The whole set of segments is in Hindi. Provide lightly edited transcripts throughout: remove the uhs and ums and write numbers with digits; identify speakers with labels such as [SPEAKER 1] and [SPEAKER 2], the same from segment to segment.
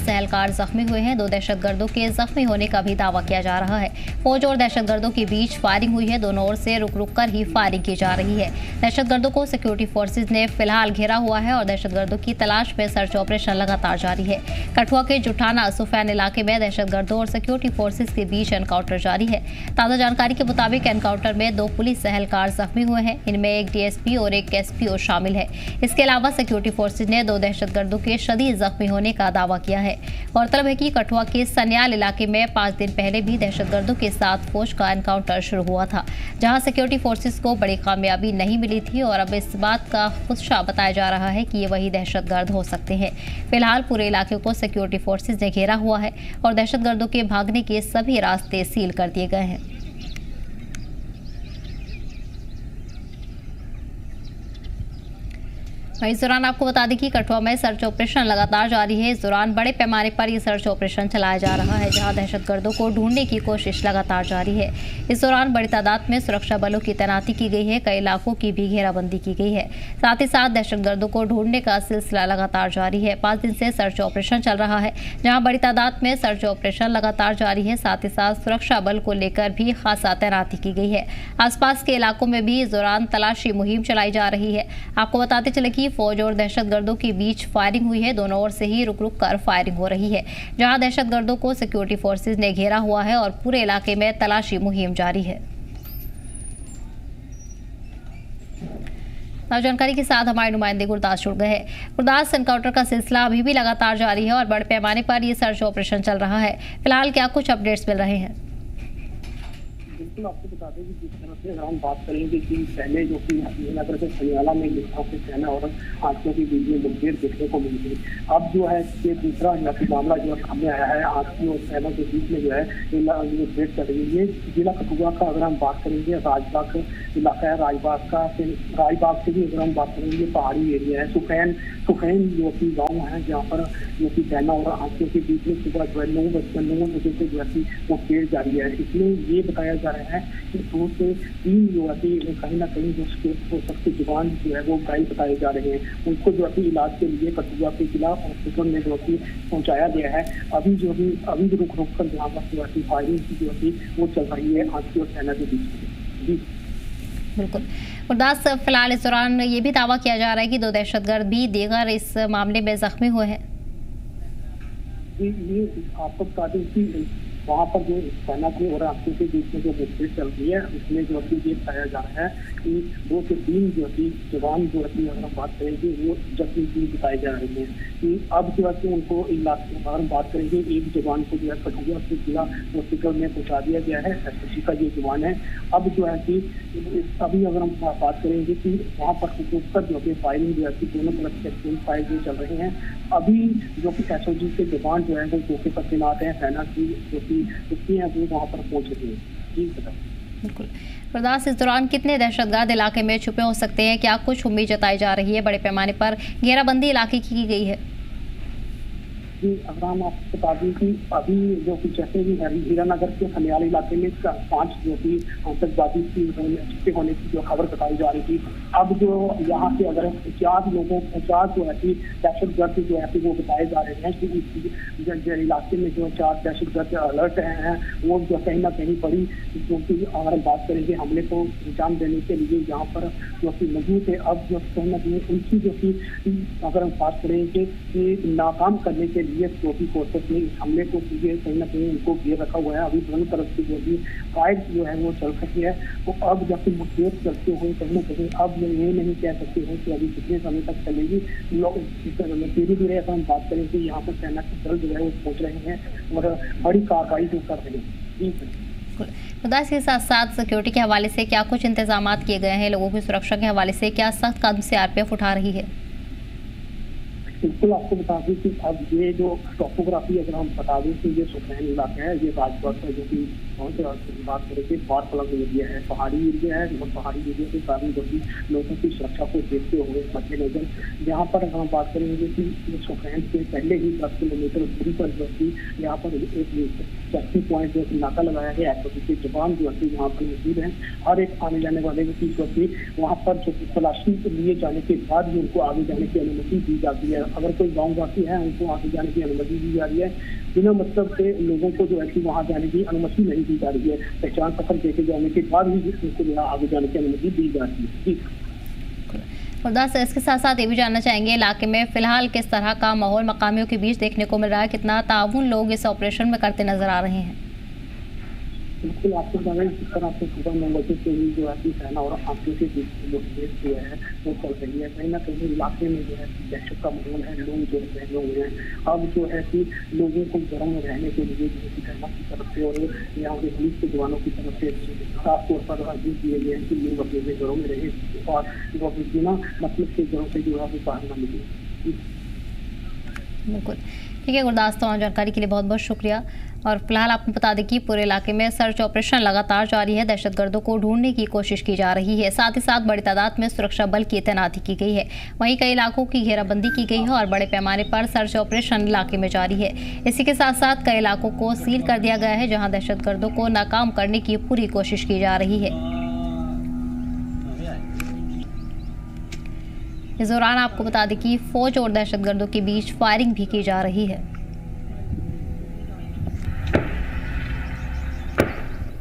[SPEAKER 1] पुलिस एहलकार जख्मी हुए हैं। 2 दहशतगर्दों के जख्मी होने का भी दावा किया जा रहा है। फौज और दहशतगर्दों के बीच फायरिंग हुई है। दोनों ओर से रुक रुक कर ही फायरिंग की जा रही है। दहशतगर्दों को सिक्योरिटी फोर्सेज ने फिलहाल घेरा हुआ है और दहशतगर्दों की तलाश में सर्च ऑपरेशन लगातार जारी है। कठुआ के जुठाना सुफैन इलाके में दहशतगर्दों और सिक्योरिटी फोर्सेज के बीच एनकाउंटर जारी है। ताज़ा जानकारी के मुताबिक एनकाउंटर में 2 पुलिस एहलकार जख्मी हुए हैं। इनमें एक डीएसपी और एक एसपीओ शामिल है। इसके अलावा सिक्योरिटी फोर्सेज ने 2 दहशतगर्दों के शदीद जख्मी होने का दावा किया है। गौरतलब है कि कठुआ के सन्याल इलाके में 5 दिन पहले भी दहशतगर्दों के साथ फौज का एनकाउंटर शुरू हुआ था, जहां सिक्योरिटी फोर्सेज को बड़ी कामयाबी नहीं मिली थी और अब इस बात का खुदशा बताया जा रहा है कि ये वही दहशतगर्द हो सकते हैं। फिलहाल पूरे इलाके को सिक्योरिटी फोर्सेज ने घेरा हुआ है और दहशतगर्दों के भागने के सभी रास्ते सील कर दिए गए हैं। इस दौरान आपको बता दें कि कठुआ में सर्च ऑपरेशन लगातार जारी है। इस दौरान बड़े पैमाने पर यह सर्च ऑपरेशन चलाया जा रहा है, जहां दहशतगर्दों को ढूंढने की कोशिश लगातार जारी है। इस दौरान बड़ी तादाद में सुरक्षा बलों की तैनाती की गई है। कई इलाकों की भी घेराबंदी की गई है। साथ ही साथ दहशतगर्दों को ढूंढने का सिलसिला लगातार जारी है। 5 दिन से सर्च ऑपरेशन चल रहा है, जहाँ बड़ी तादाद में सर्च ऑपरेशन लगातार जारी है। साथ ही साथ सुरक्षा बल को लेकर भी खासा तैनाती की गई है। आसपास के इलाकों में भी इस दौरान तलाशी मुहिम चलाई जा रही है। आपको बताते चले कि फौज और दहशतगर्दों के बीच फायरिंग हुई है। दोनों ओर से ही रुक रुक कर फायरिंग हो रही है, जहां दहशतगर्दों को सिक्योरिटी फोर्सेज ने घेरा हुआ है और पूरे इलाके में तलाशी मुहिम जारी है। जानकारी के साथ हमारे नुमाइंदे गुरदास जुड़ गए हैं। गुरदास, एनकाउंटर का सिलसिला अभी भी लगातार जारी है और बड़े पैमाने पर ये सर्च ऑपरेशन चल रहा है। फिलहाल क्या कुछ अपडेट्स मिल रहे हैं?
[SPEAKER 2] बिल्कुल, आपको बता दें कि जिस तरह से अगर हम बात करेंगे कि पहले जो कि नगर के सनियाला में जिस तरह से सेना और हाथियों के बीच में मुठभेड़ देखने को मिली थी, अब जो है ये दूसरा मामला जो है सामने आया है। हाथी और सेना के बीच में जो है मुठभेड़ चल रही है। जिला कठुआ का अगर हम बात करेंगे, राजबाग इलाका है, राजबाग से भी अगर हम बात करेंगे, पहाड़ी एरिया है। सुफैन जो कि गाँव है, जहाँ पर जो कि सेना और हाथियों के बीच में सुबह जो है 9 बजे से जो है मुठभेड़ जारी है। इसमें ये बताया जा रहा है कि 2 से 3 जो है कहीं ना कहीं जो सबके जवान जो है वो घायल बताए जा रहे हैं। उनको जो है इलाज के लिए कठुआ के जिला हॉस्पिटल में जो है पहुंचाया गया है। अभी भी रुक कर जहाँ पर जो है फायरिंग की जो है वो चल रही है हाथी और सेना के बीच में।
[SPEAKER 1] बिल्कुल गुरदास, फिलहाल इस दौरान ये भी दावा किया जा रहा है कि 2 दहशतगर्द भी दीगर इस मामले में जख्मी हुए हैं।
[SPEAKER 2] ये आपको बता दें कि वहाँ पर जो सेना के और हाथियों के बीच में जो मुठभेड़ चल रही है, उसमें जो है ये बताया जा रहा है कि 2 से 3 जो है जवान जो है अगर हम बात करेंगे वो जख्मी बताए जा रहे हैं। कि अब जो है उनको इलाज में अगर हम बात करेंगे, एक जवान को जो है कठुआ से जिला हॉस्पिटल में पहुँचा दिया गया है। एसएससी का ये जवान है। अब जो है कि अभी अगर हम बात करेंगे कि वहाँ पर जो है फायरिंग जो है दोनों तरफ से फायर जो चल रहे हैं। अभी जो कि एसओजी के जवान जो है वो चौके पर तैनात हैं। सेना की जो कि हैं वो वहाँ पर पहुँच रही है। जी
[SPEAKER 1] बिल्कुल गुरदास, इस दौरान कितने दहशतगर्द इलाके में छुपे हो सकते हैं? क्या कुछ उम्मीद जताई जा रही है? बड़े पैमाने पर घेराबंदी इलाके की गई है।
[SPEAKER 2] जी, अगर हम आपको बता दें कि अभी जो कि जैसे भी हीरानगर के सनियाल इलाके में 5 जो कि आतंकवादी छुपे होने की जो खबर बताई जा रही थी, अब जो यहाँ से अगर 50 जो है कि दहशतगर्द जो है वो बताए जा रहे हैं कि इस इलाके में जो 4 दहशतगर्द अलर्ट हैं, वो जो कहीं ना कहीं बड़ी जो कि अगर हम बात करेंगे हमले को अंजाम देने के लिए यहाँ पर जो कि मौजूद है। अब जो कहीं ना कहीं उनकी जो कि अगर हम बात करेंगे कि नाकाम करने के लिए सिक्योरिटी फोर्सेस ने इस हमले को कहीं ना कहीं उनको घेर रखा हुआ है। अभी दोनों तरफ से जो भी फाइट जो है वो चल सकती है। तो अब जब मुठभेड़ चलते हुए कहीं ना कहीं अब ये नहीं कह सकते हैं कि अभी कितने समय तक चलेगी। लोग धीरे धीरे अगर हम बात करें कि यहाँ पर सेना के दल जो है वो पहुँच रहे हैं और बड़ी कार्रवाई जो कर रहे हैं।
[SPEAKER 1] गुरदास, के साथ साथ सिक्योरिटी के हवाले से क्या कुछ इंतजाम किए गए हैं? लोगों की सुरक्षा के हवाले से क्या सख्त कदम सीआरपीएफ उठा रही है?
[SPEAKER 2] बिल्कुल, आपको बता दें कि अब ये जो टोपोग्राफी अगर हम बता दें कि ये सुफैन इलाका है, ये राजबाग है, जो कि बात करेंगे बाढ़ अलग एरिया है, पहाड़ी एरिया है। और पहाड़ी एरिया के कारण जो कि लोगों की सुरक्षा को देखते हुए मद्देनजर यहाँ पर अगर हम बात करेंगे कि सुफैन से पहले ही 10 किलोमीटर दूरी पर जो कि यहाँ पर एक चेकिंग पॉइंट जो नाका लगाया गया है, तो जवान जो है यहाँ पर मौजूद है। हर एक आने जाने वाले की जो कि वहाँ पर जो तलाशी लिए जाने के बाद ही उनको आगे जाने की अनुमति दी जाती है। अगर कोई गाँव वासी है उनको आगे जाने की अनुमति दी जा रही है। बिना मतलब से लोगों को जो है कि वहाँ जाने की अनुमति नहीं दी जा रही है। पहचान पत्र देखे जाने के बाद ही उनको जो है आगे जाने की अनुमति दी जाती है। जी
[SPEAKER 1] गुरदास, इसके साथ साथ ये भी जानना चाहेंगे इलाके में फिलहाल किस तरह का माहौल मकामियों के बीच देखने को मिल रहा है, कितना ताउन लोग इस ऑपरेशन में करते नजर आ रहे हैं?
[SPEAKER 2] बिल्कुल, आपको बता दें जिस तरह से सुबह 9 बजे से ही जो है कि सेना और आतंकियों के बीच मुठभेड़ जो है वो चल रही है। कहीं ना कहीं इलाके में जो है दहशत का माहौल है, लोग जो है हुए हैं। अब जो है कि लोगों को घरों में रहने के लिए जो है सेना की तरफ से और यहाँ के पुलिस के जवानों की तरफ से साफ तौर पर आदेश दिए गए हैं कि लोग अपने घरों में रहे और वो बिना मतलब के घरों से जो है वो बाहर न निकले।
[SPEAKER 1] बिल्कुल ठीक है गुरदास, तो जानकारी के लिए बहुत बहुत शुक्रिया। और फिलहाल आपको बता दें कि पूरे इलाके में सर्च ऑपरेशन लगातार जारी है, दहशतगर्दों को ढूंढने की कोशिश की जा रही है। साथ ही साथ बड़ी तादाद में सुरक्षा बल की तैनाती की गई है। वहीं कई इलाकों की घेराबंदी की गई है और बड़े पैमाने पर सर्च ऑपरेशन इलाके में जारी है। इसी के साथ साथ कई इलाकों को सील कर दिया गया है, जहाँ दहशतगर्दों को नाकाम करने की पूरी कोशिश की जा रही है। इस दौरान आपको बता दें कि फौज और दहशतगर्दों के बीच फायरिंग भी की जा रही है।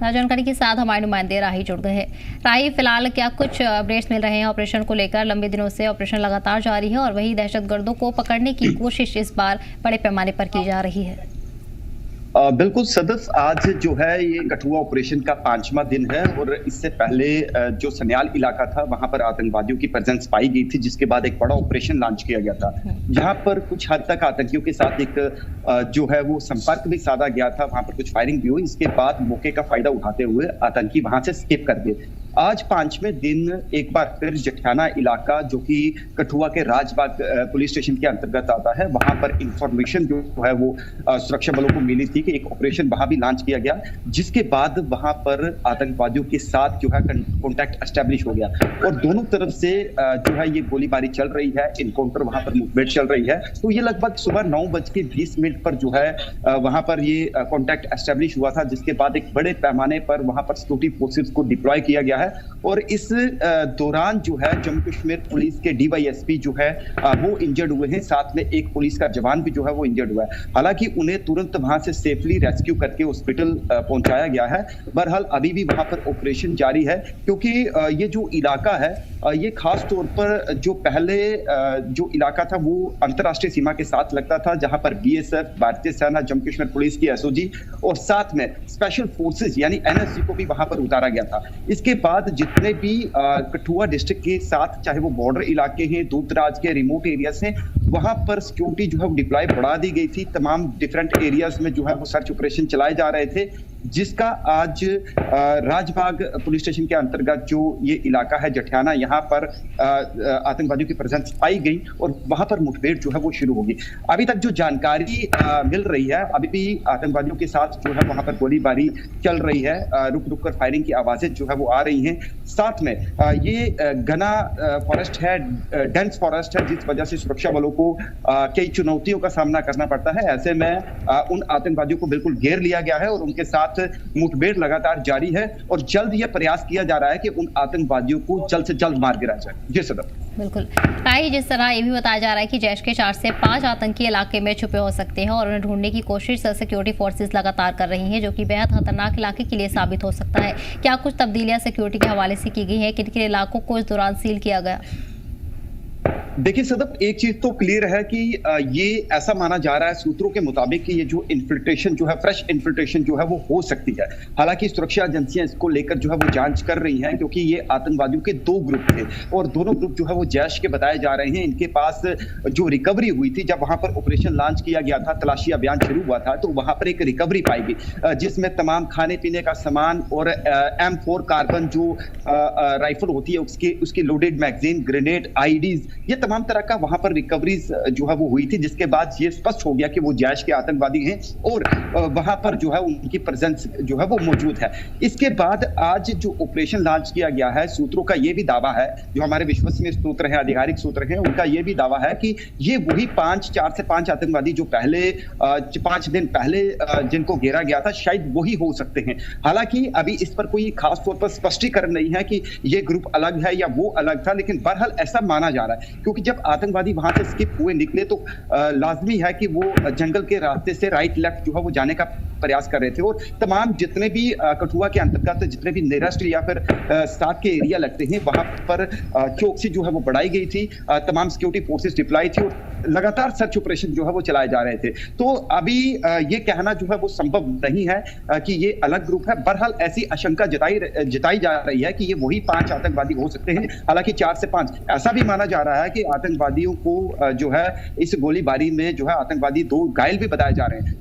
[SPEAKER 1] जानकारी के साथ हमारे नुमाइंदे राही जुड़ गए हैं। राही, फिलहाल क्या कुछ अपडेट्स मिल रहे हैं ऑपरेशन को लेकर? लंबे दिनों से ऑपरेशन लगातार जारी है और वही दहशतगर्दों को पकड़ने की कोशिश इस बार बड़े पैमाने पर की जा रही है।
[SPEAKER 3] बिल्कुल सदस्य, आज जो है ये कठुआ ऑपरेशन का 5वां दिन है और इससे पहले जो सन्याल इलाका था वहां पर आतंकवादियों की प्रेजेंस पाई गई थी, जिसके बाद एक बड़ा ऑपरेशन लॉन्च किया गया था, जहां पर कुछ हद तक आतंकियों के साथ एक जो है वो संपर्क भी साधा गया था। वहां पर कुछ फायरिंग भी हुई। इसके बाद मौके का फायदा उठाते हुए आतंकी वहां से स्किप कर गए। आज 5वें दिन एक बार फिर जठियाना इलाका, जो कि कठुआ के राजबाग पुलिस स्टेशन के अंतर्गत आता है, वहां पर इंफॉर्मेशन जो है वो सुरक्षा बलों को मिली थी कि एक ऑपरेशन वहां भी लॉन्च किया गया, जिसके बाद वहां पर आतंकवादियों के साथ जो है कॉन्टैक्ट एस्टेब्लिश हो गया और दोनों तरफ से जो है ये गोलीबारी चल रही है, इनकाउंटर वहां पर मुठभेड़ चल रही है। तो ये लगभग सुबह 9:20 पर जो है वहां पर ये कॉन्टैक्ट एस्टेब्लिश हुआ था, जिसके बाद एक बड़े पैमाने पर वहां पर सिक्योरिटी फोर्सेस को डिप्लॉय किया गया है और इस दौरान जो है जम्मू कश्मीर पुलिस के DYSP जो है वो इंजर्ड हुए हैं। साथ में एक पुलिस का जवान भी जो है वो इंजर्ड हुआ है। हालांकि उन्हें तुरंत वहां से सेफली रेस्क्यू करके हॉस्पिटल पहुंचाया गया है। बहरहाल अभी भी वहां पर ऑपरेशन जारी है, क्योंकि ये जो इलाका है ये खास तौर पर जो पहले जो इलाका था वो अंतर्राष्ट्रीय सीमा के साथ लगता था, जहां पर BSF, भारतीय सेना, जम्मू कश्मीर पुलिस की SOG और साथ में स्पेशल फोर्सेस यानी NSG को भी वहां पर उतारा गया था। इसके बाद जितने भी कठुआ डिस्ट्रिक्ट के साथ, चाहे वो बॉर्डर इलाके हैं, दूर दराज के रिमोट एरियाज हैं, वहां पर सिक्योरिटी जो है वो डिप्लॉय बढ़ा दी गई थी। तमाम डिफरेंट एरियाज में जो है वो सर्च ऑपरेशन चलाए जा रहे थे, जिसका आज राजबाग पुलिस स्टेशन के अंतर्गत जो ये इलाका है जठियाना, यहाँ पर आतंकवादियों की प्रेजेंस पाई गई और वहां पर मुठभेड़ जो है वो शुरू होगी। अभी तक जो जानकारी मिल रही है, अभी भी आतंकवादियों के साथ जो है वहां पर गोलीबारी चल रही है, रुक रुक कर फायरिंग की आवाजें जो है वो आ रही हैं। साथ में ये घना फॉरेस्ट है, डेंस फॉरेस्ट है, जिस वजह से सुरक्षा बलों को कई चुनौतियों का सामना करना पड़ता है। ऐसे में उन आतंकवादियों को बिल्कुल घेर लिया गया है और उनके साथ मुठभेड़ लगातार जारी है और जल्द यह प्रयास किया जा रहा है कि उन आतंकवादियों को जल्द से जल्द मार गिराया जाए। जी सदर।
[SPEAKER 1] बिल्कुल भाई, जिस तरह ये भी बताया जा रहा है कि जैश के 4 से 5 आतंकी इलाके में छुपे हो सकते हैं और उन्हें ढूंढने की कोशिश सिक्योरिटी फोर्सेस लगातार कर रही हैं, जो कि बेहद खतरनाक इलाके के लिए साबित हो सकता है। क्या कुछ तब्दीलियां सिक्योरिटी के हवाले से की गई है? किन किन इलाकों को इस दौरान सील किया गया?
[SPEAKER 3] देखिए सदब, एक चीज तो क्लियर है कि ये ऐसा माना जा रहा है सूत्रों के मुताबिक कि ये जो इन्फिल्ट्रेशन जो है, फ्रेश इन्फिल्ट्रेशन जो है वो हो सकती है। हालांकि सुरक्षा एजेंसियां इसको लेकर जो है वो जांच कर रही हैं, क्योंकि ये आतंकवादियों के 2 ग्रुप थे और दोनों ग्रुप जो है वो जैश के बताए जा रहे हैं। इनके पास जो रिकवरी हुई थी, जब वहां पर ऑपरेशन लॉन्च किया गया था, तलाशी अभियान शुरू हुआ था, तो वहां पर एक रिकवरी पाई गई, जिसमें तमाम खाने पीने का सामान और M4 कार्बन जो राइफल होती है उसकी लोडेड मैगजीन, ग्रेनेड, IEDs, ये तमाम तरह का वहां पर रिकवरीज जो है वो हुई थी, जिसके बाद ये स्पष्ट हो गया कि वो जैश के आतंकवादी हैं और वहां पर जो है उनकी प्रेजेंस जो है वो मौजूद है। इसके बाद आज जो ऑपरेशन लॉन्च किया गया है, सूत्रों का ये भी दावा है, जो हमारे विश्वसनीय सूत्र हैं, आधिकारिक सूत्र हैं, उनका ये भी दावा है कि ये वही 4 से 5 आतंकवादी जो पहले 5 दिन पहले जिनको घेरा गया था, शायद वही हो सकते हैं। हालांकि अभी इस पर कोई खास तौर पर स्पष्टीकरण नहीं है कि ये ग्रुप अलग है या वो अलग था, लेकिन बहरहाल ऐसा माना जा रहा है, क्योंकि क्योंकि जब आतंकवादी वहां से स्किप हुए निकले तो लाजमी है कि वो जंगल के रास्ते से राइट लेफ्ट जो है वो जाने का प्रयास कर रहे थे। और तमाम जितने भी कठुआ के अंतर्गत जितने भी नियरेस्ट या फिर साथ के एरिया लगते हैं वहां पर चौकसी जो है वो बढ़ाई गई थी, तमाम सिक्योरिटी फोर्सेस डिप्लॉय थी और लगातार सर्च ऑपरेशन जो है वो चलाए जा रहे थे। तो अभी ये कहना जो है वो संभव नहीं है कि ये अलग ग्रुप है। बहरहाल ऐसी आशंका जताई जा रही है कि ये वही 5 आतंकवादी हो सकते हैं। हालांकि 4 से 5 ऐसा भी माना जा रहा है कि आतंकवादियों को जो है इस गोलीबारी में जो है आतंकवादी 2 घायल भी बताए जा रहे हैं।